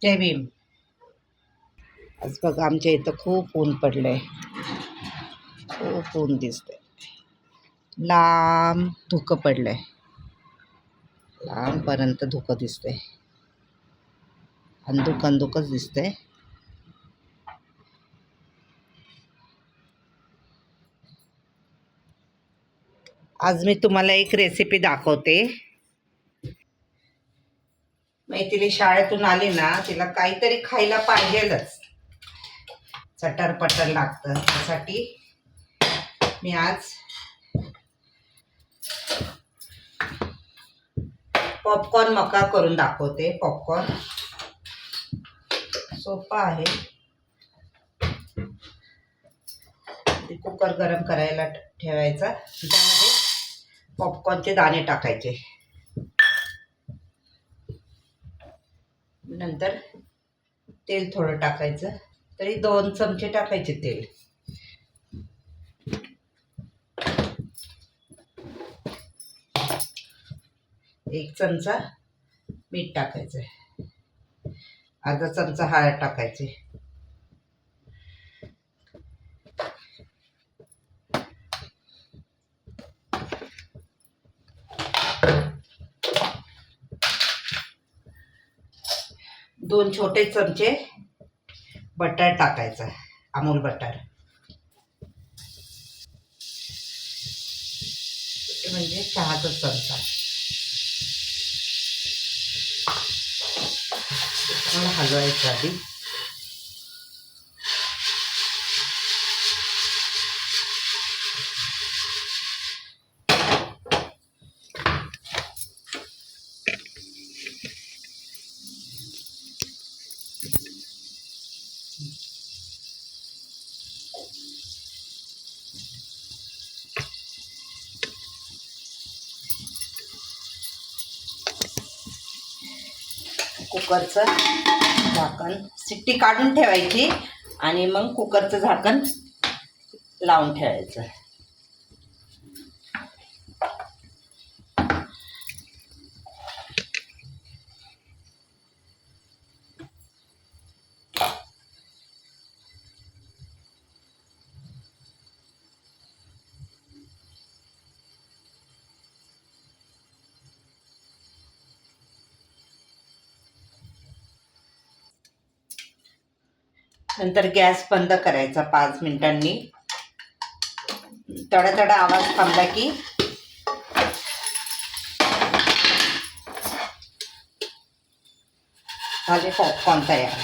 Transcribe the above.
जय भीम. आज बघा आमच्या इथं खूप ऊन पडलंय. खूप ऊन दिसतंय. लांब धुकं पडलंय. लांबपर्यंत धुकं दिसतंय. अंधुकच दिसतंय. आज मी तुम्हाला एक रेसिपी दाखवते. मैथिली शाळेतून आली ना, तिला काहीतरी खायला पाहिजेलच. चटर-पटर लागतं. त्यासाठी मी आज पॉपकॉर्न मका करून दाखवते. पॉपकॉर्न सोपा आहे. कुकर गरम करायला ठेवायचा. त्यामध्ये पॉपकॉर्नचे दाणे टाकायचे. नंतर तेल थोडं टाकायचं. तरी 2 चमचे टाकायचे तेल. एक चमचा मीठ टाकायचं. अर्धा चमचा हळद टाकायची. दोन छोटे चमचे बटर टाकायचं. अमूल बटर म्हणजे चहाचा चमचा. मला हलवायचं आधी. कुकरचं झाकण शिट्टी काढून ठेवायची आणि मग कुकरचं झाकण लावून ठेवायचं. नंतर गॅस बंद करायचा 5 मिनिटांनी. तडा आवाज थांबला की झाले पॉपकॉर्न तयार.